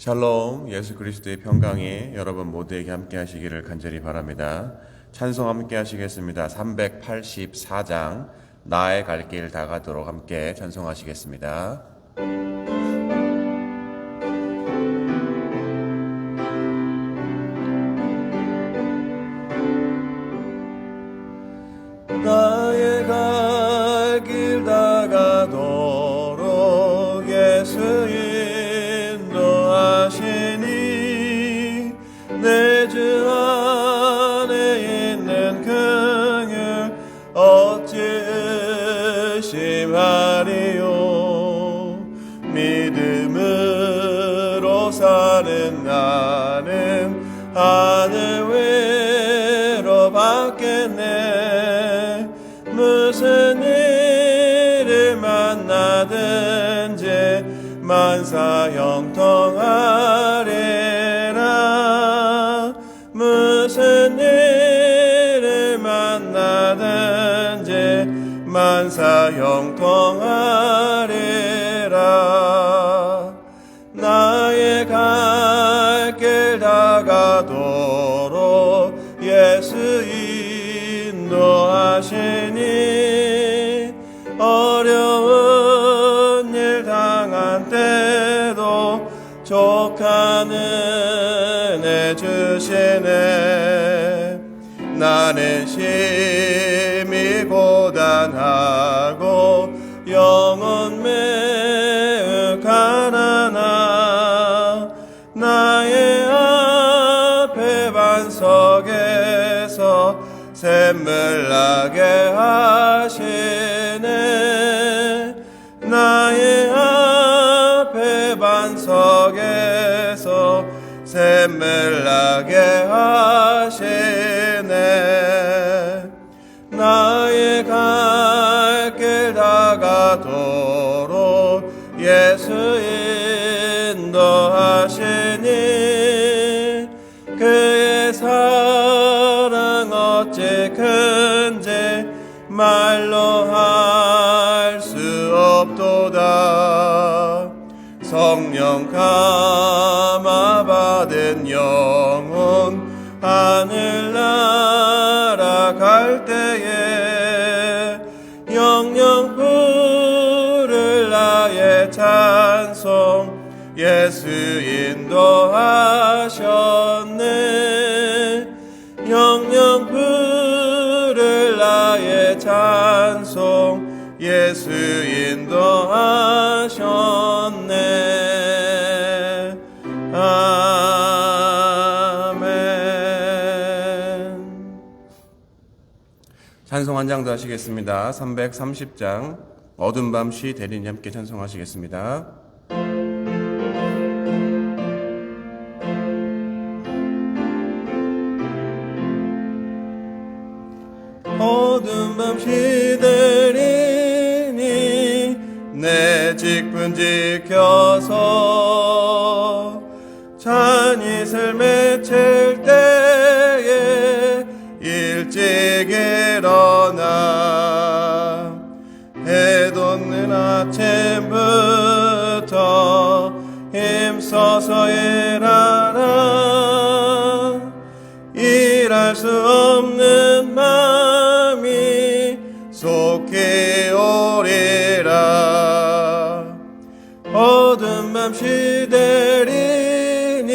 샬롬, 예수 그리스도의 평강이 여러분 모두에게 함께 하시기를 간절히 바랍니다. 찬송 함께 하시겠습니다. 384장 나의 갈 길 다가도록 함께 찬송하시겠습니다. 나의 갈 길 다가도록 예수 인도하시니 내 주 안에 있는 긍휼 어찌 의심하리요. 믿음으로 사는 나는 하늘 위로 받겠네. 무슨 일을 만나든지 만사 형통하리라. 무슨 일을 만나든지 만사 형통하리라. 나의 갈 길 다가도록 예수 인도하시니 어려운 일 당한 때도 족한 은혜 주시네. 나는 심히 고단하고 영혼 매우 가난하. 나의 앞에 반석에서 샘물 나게 하시네. 나의 앞에 반석에서 샘물 나게 하시네. 나의 갈 길 다가도록 예수 인도하시니 그의 사랑 어찌 큰지 말로 할 수 없도다. 성령 감화 받은 영혼 하늘나라 갈 때에 영영 부를 나의 찬송 예수 인도하셨네. 영영 부를 나의 찬송 예수 인도하셨네. 아멘. 찬송 한 장 더 하시겠습니다. 330장 어둠 밤시 대리님 함께 찬송하시겠습니다. 어둠 밤시 대리니 내 직분 지켜서 잔이슬 맺힐 때에 일찍 일어나 해 돋는 아침부터 힘써서 일하라. 일할 수 없는 마음이 속히 오리라. 어둠 밤시 대리니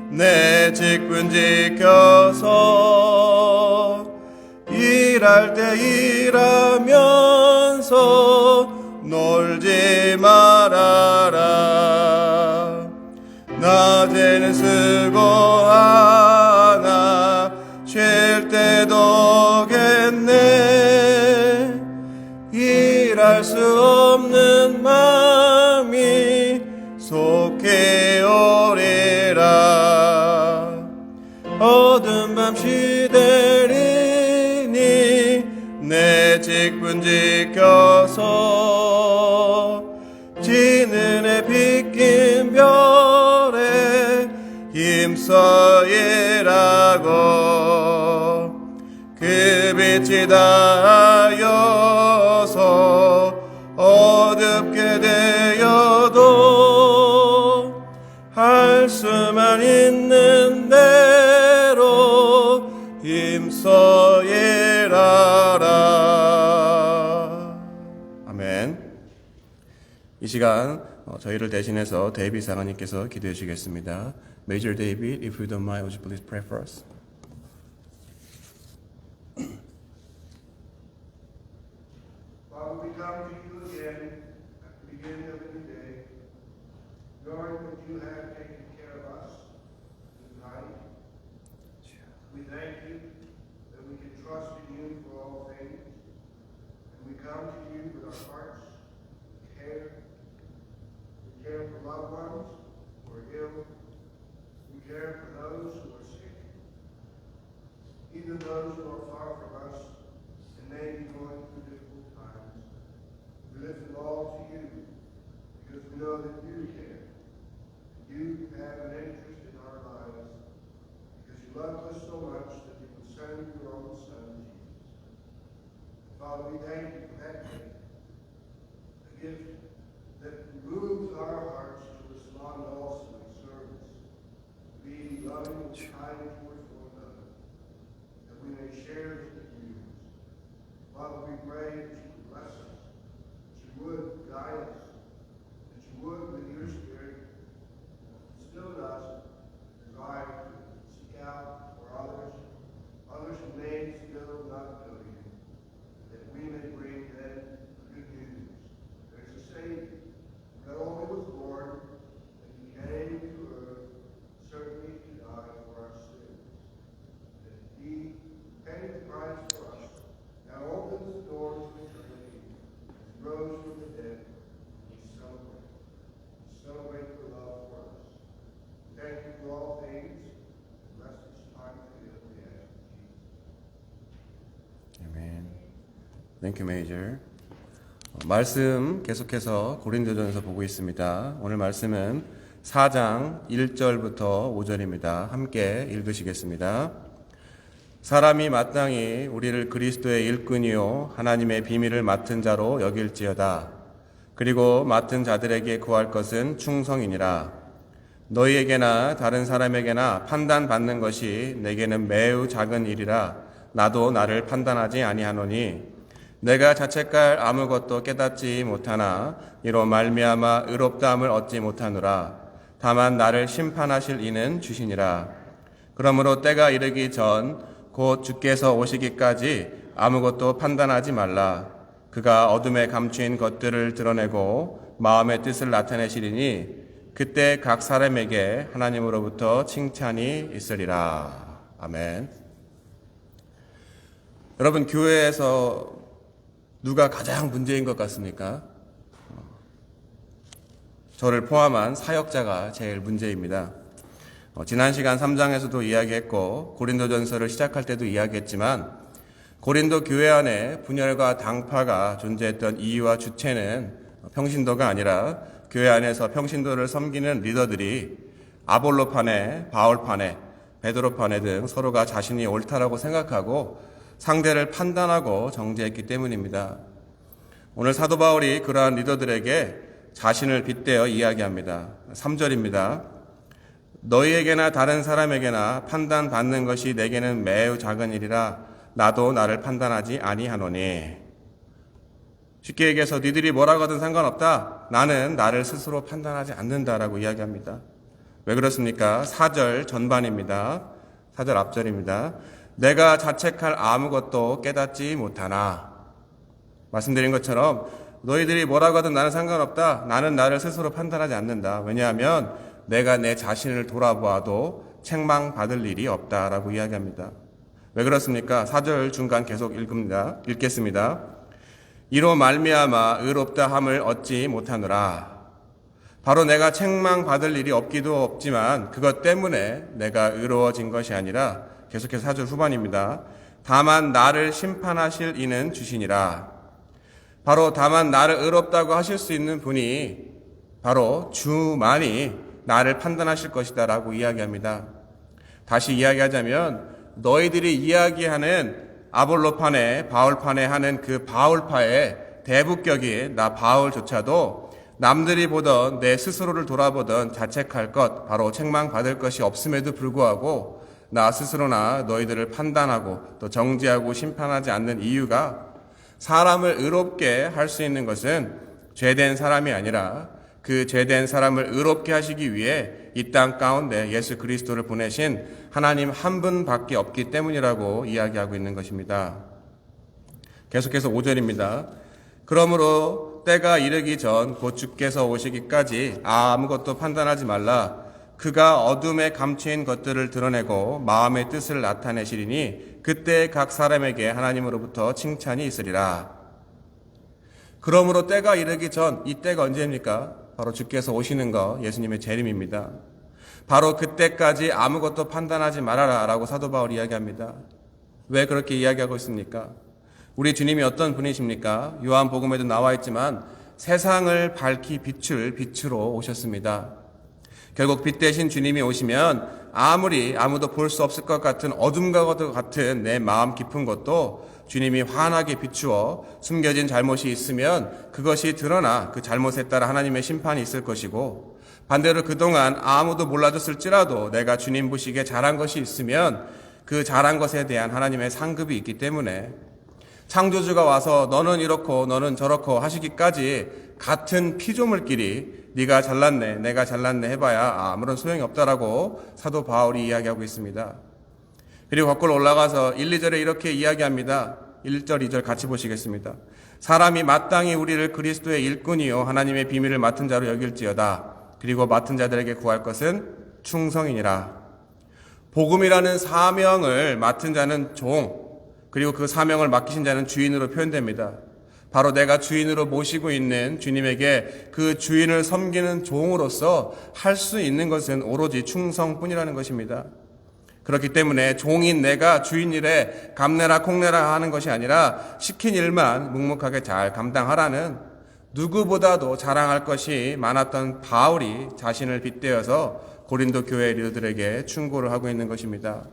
내 직분 지켜서 일할 때 일하면서 놀지 말아라. 낮에는 수고하나 쉴 때도 겠네. 일할 수 없는 마음이 속히 오리라. 어둠 밤시 대리니 내 직분 지켜서 지는 해 비낀 별에 힘써 일하고 그 빛이 닿아여서 어둡게 되어도 수만 있는 대로 힘써 일하라. 아멘. 이 시간 저희를 대신해서 데이빗 사관님께서 기도해 주시겠습니다. Major David, if you don't mind, would you please pray for us? Father, we come to you again at the beginning of a new day, knowing that you have taken care of us tonight. We thank you that we can trust in you for all things, and we come to you with our hearts care. We care for loved ones who are ill. We care for those who are sick, even those who are far from us and may be going through difficult times. We lift them all to you because we know that you care. You have an interest in our lives because you loved us so much that you would send your own Son, Jesus. Father, we thank you for that gift, a gift that moves our hearts to respond also in service, to be loving and kind towards one another, that we may share the good news. Father, we pray that you would bless us, that you would guide us, that you would, with your Spirit, instill in us a desire to seek out for others who may still not know you, that we may bring them the good news. There is a Savior who not only was born, but he came to earth certainly to die for our sins. That he paid the price for us, now opens the door to eternity, and rose from the dead. We celebrate. We celebrate your love for us. Thank you for all things. Bless this time together, we ask in Jesus. 아멘. Thank you, Major. 말씀 계속해서 고린도전서 보고 있습니다. 오늘 말씀은 4장 1절부터 5절입니다. 함께 읽으시겠습니다. 사람이 마땅히 우리를 그리스도의 일꾼이요 하나님의 비밀을 맡은 자로 여길지어다. 그리고 맡은 자들에게 구할 것은 충성이니라. 너희에게나 다른 사람에게나 판단받는 것이 내게는 매우 작은 일이라. 나도 나를 판단하지 아니하노니 내가 자책할 아무것도 깨닫지 못하나 이로 말미암아 의롭다함을 얻지 못하노라. 다만 나를 심판하실 이는 주시니라. 그러므로 때가 이르기 전 곧 주께서 오시기까지 아무것도 판단하지 말라. 그가 어둠에 감추인 것들을 드러내고 마음의 뜻을 나타내시리니 그때 각 사람에게 하나님으로부터 칭찬이 있으리라. 아멘. 여러분, 교회에서 누가 가장 문제인 것 같습니까? 저를 포함한 사역자가 제일 문제입니다. 지난 시간 3장에서도 이야기했고 고린도전서를 시작할 때도 이야기했지만 고린도 교회 안에 분열과 당파가 존재했던 이유와 주체는 평신도가 아니라 교회 안에서 평신도를 섬기는 리더들이 아볼로파네, 바울파네, 베드로파네 등 서로가 자신이 옳다라고 생각하고 상대를 판단하고 정죄했기 때문입니다. 오늘 사도 바울이 그러한 리더들에게 자신을 빗대어 이야기합니다. 3절입니다. 너희에게나 다른 사람에게나 판단받는 것이 내게는 매우 작은 일이라 나도 나를 판단하지 아니하노니. 쉽게 얘기해서 니들이 뭐라고 하든 상관없다. 나는 나를 스스로 판단하지 않는다라고 이야기합니다. 왜 그렇습니까? 4절 전반입니다. 4절 앞절입니다. 내가 자책할 아무것도 깨닫지 못하나. 말씀드린 것처럼 너희들이 뭐라고 하든 나는 상관없다. 나는 나를 스스로 판단하지 않는다. 왜냐하면 내가 내 자신을 돌아보아도 책망받을 일이 없다라고 이야기합니다. 왜 그렇습니까? 4절 중간 계속 읽겠습니다. 이로 말미암아 의롭다 함을 얻지 못하노라. 바로 내가 책망받을 일이 없기도 없지만 그것 때문에 내가 의로워진 것이 아니라 계속해서 4절 후반입니다. 다만 나를 심판하실 이는 주시니라. 바로 다만 나를 의롭다고 하실 수 있는 분이 바로 주만이 나를 판단하실 것이다 라고 이야기합니다. 다시 이야기하자면 너희들이 이야기하는 아볼로파네, 바울파네 하는 그 바울파의 대부격인 나 바울조차도 남들이 보던 내 스스로를 돌아보던 자책할 것, 바로 책망받을 것이 없음에도 불구하고 나 스스로나 너희들을 판단하고 또 정죄하고 심판하지 않는 이유가 사람을 의롭게 할 수 있는 것은 죄된 사람이 아니라 그 죄된 사람을 의롭게 하시기 위해 이 땅 가운데 예수 그리스도를 보내신 하나님 한 분밖에 없기 때문이라고 이야기하고 있는 것입니다. 계속해서 5절입니다. 그러므로 때가 이르기 전 곧 주께서 오시기까지 아무것도 판단하지 말라. 그가 어둠에 감추인 것들을 드러내고 마음의 뜻을 나타내시리니 그때 각 사람에게 하나님으로부터 칭찬이 있으리라. 그러므로 때가 이르기 전, 이 때가 언제입니까? 바로 주께서 오시는 거, 예수님의 재림입니다. 바로 그때까지 아무것도 판단하지 말아라 라고 사도 바울이 이야기합니다. 왜 그렇게 이야기하고 있습니까? 우리 주님이 어떤 분이십니까? 요한복음에도 나와 있지만 세상을 밝히 비출 빛으로 오셨습니다. 결국 빛 대신 주님이 오시면 아무도 볼 수 없을 것 같은 어둠과 같은 내 마음 깊은 것도 주님이 환하게 비추어 숨겨진 잘못이 있으면 그것이 드러나 그 잘못에 따라 하나님의 심판이 있을 것이고, 반대로 그동안 아무도 몰라줬을지라도 내가 주님 보시기에 잘한 것이 있으면 그 잘한 것에 대한 하나님의 상급이 있기 때문에 창조주가 와서 너는 이렇고 너는 저렇고 하시기까지 같은 피조물끼리 네가 잘났네 내가 잘났네 해봐야 아무런 소용이 없다라고 사도 바울이 이야기하고 있습니다. 그리고 거꾸로 올라가서 1, 2절에 이렇게 이야기합니다. 1절, 2절 같이 보시겠습니다. 사람이 마땅히 우리를 그리스도의 일꾼이요 하나님의 비밀을 맡은 자로 여길지어다. 그리고 맡은 자들에게 구할 것은 충성이니라. 복음이라는 사명을 맡은 자는 종, 그리고 그 사명을 맡기신 자는 주인으로 표현됩니다. 바로 내가 주인으로 모시고 있는 주님에게 그 주인을 섬기는 종으로서 할 수 있는 것은 오로지 충성뿐이라는 것입니다. 그렇기 때문에 종인 내가 주인 일에 감내라 콩내라 하는 것이 아니라 시킨 일만 묵묵하게 잘 감당하라는, 누구보다도 자랑할 것이 많았던 바울이 자신을 빗대어서 고린도 교회 리더들에게 충고를 하고 있는 것입니다.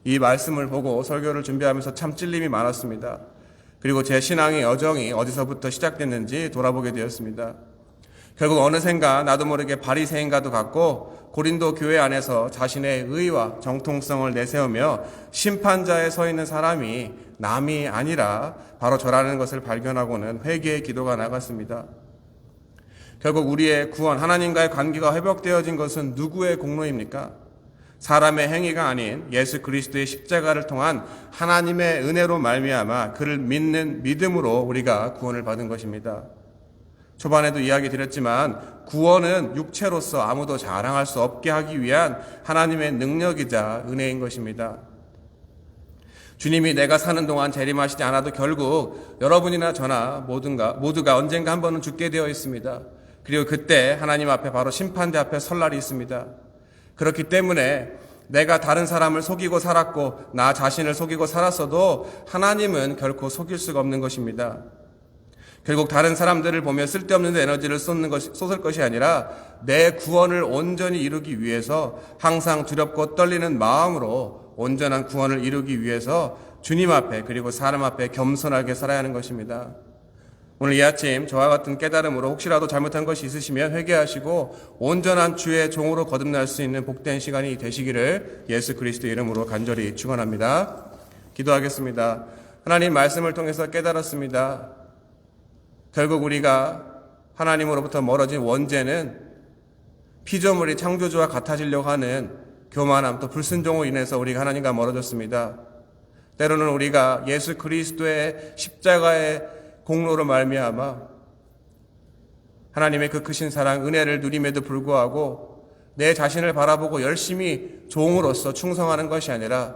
이 말씀을 보고 설교를 준비하면서 참 찔림이 많았습니다. 그리고 제 신앙의 여정이 어디서부터 시작됐는지 돌아보게 되었습니다. 결국 어느샌가 나도 모르게 바리새인과도 같고 고린도 교회 안에서 자신의 의와 정통성을 내세우며 심판자에 서 있는 사람이 남이 아니라 바로 저라는 것을 발견하고는 회개의 기도가 나갔습니다. 결국 우리의 구원, 하나님과의 관계가 회복되어진 것은 누구의 공로입니까? 사람의 행위가 아닌 예수 그리스도의 십자가를 통한 하나님의 은혜로 말미암아 그를 믿는 믿음으로 우리가 구원을 받은 것입니다. 초반에도 이야기 드렸지만 구원은 육체로서 아무도 자랑할 수 없게 하기 위한 하나님의 능력이자 은혜인 것입니다. 주님이 내가 사는 동안 재림하시지 않아도 결국 여러분이나 저나 모두가 언젠가 한 번은 죽게 되어 있습니다. 그리고 그때 하나님 앞에 바로 심판대 앞에 설 날이 있습니다. 그렇기 때문에 내가 다른 사람을 속이고 살았고 나 자신을 속이고 살았어도 하나님은 결코 속일 수가 없는 것입니다. 결국 다른 사람들을 보며 쓸데없는 에너지를 쏟을 것이 아니라 내 구원을 온전히 이루기 위해서 항상 두렵고 떨리는 마음으로 온전한 구원을 이루기 위해서 주님 앞에 그리고 사람 앞에 겸손하게 살아야 하는 것입니다. 오늘 이 아침 저와 같은 깨달음으로 혹시라도 잘못한 것이 있으시면 회개하시고 온전한 주의 종으로 거듭날 수 있는 복된 시간이 되시기를 예수 그리스도 이름으로 간절히 축원합니다. 기도하겠습니다. 하나님 말씀을 통해서 깨달았습니다. 결국 우리가 하나님으로부터 멀어진 원죄는 피조물이 창조주와 같아지려고 하는 교만함 또 불순종으로 인해서 우리가 하나님과 멀어졌습니다. 때로는 우리가 예수 그리스도의 십자가의 공로로 말미암아 하나님의 그 크신 사랑 은혜를 누림에도 불구하고 내 자신을 바라보고 열심히 종으로서 충성하는 것이 아니라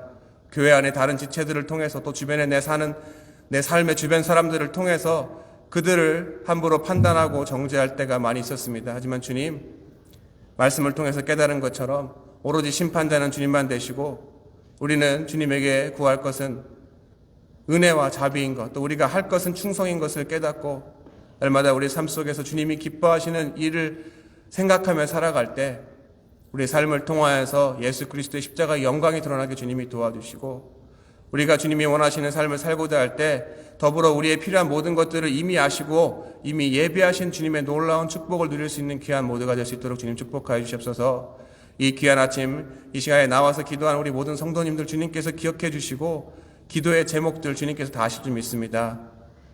교회 안에 다른 지체들을 통해서 또 주변에 내 삶의 주변 사람들을 통해서 그들을 함부로 판단하고 정죄할 때가 많이 있었습니다. 하지만 주님 말씀을 통해서 깨달은 것처럼 오로지 심판자는 주님만 되시고 우리는 주님에게 구할 것은 은혜와 자비인 것, 또 우리가 할 것은 충성인 것을 깨닫고 날마다 우리 삶 속에서 주님이 기뻐하시는 일을 생각하며 살아갈 때 우리의 삶을 통하여서 예수 그리스도의 십자가의 영광이 드러나게 주님이 도와주시고 우리가 주님이 원하시는 삶을 살고자 할 때 더불어 우리의 필요한 모든 것들을 이미 아시고 이미 예비하신 주님의 놀라운 축복을 누릴 수 있는 귀한 모두가 될 수 있도록 주님 축복하여 주시옵소서. 이 귀한 아침 이 시간에 나와서 기도한 우리 모든 성도님들 주님께서 기억해 주시고 기도의 제목들 주님께서 다 아실 줄 믿습니다.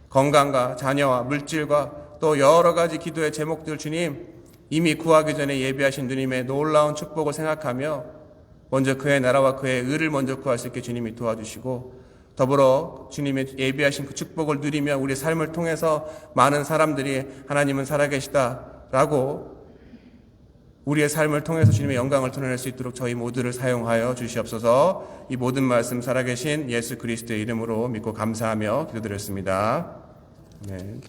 건강과 자녀와 물질과 또 여러 가지 기도의 제목들 주님 이미 구하기 전에 예비하신 주님의 놀라운 축복을 생각하며 먼저 그의 나라와 그의 의를 먼저 구할 수 있게 주님이 도와주시고 더불어 주님의 예비하신 그 축복을 누리며 우리 삶을 통해서 많은 사람들이 하나님은 살아계시다라고 우리의 삶을 통해서 주님의 영광을 드러낼 수 있도록 저희 모두를 사용하여 주시옵소서. 이 모든 말씀 살아계신 예수 그리스도의 이름으로 믿고 감사하며 기도드렸습니다. 네.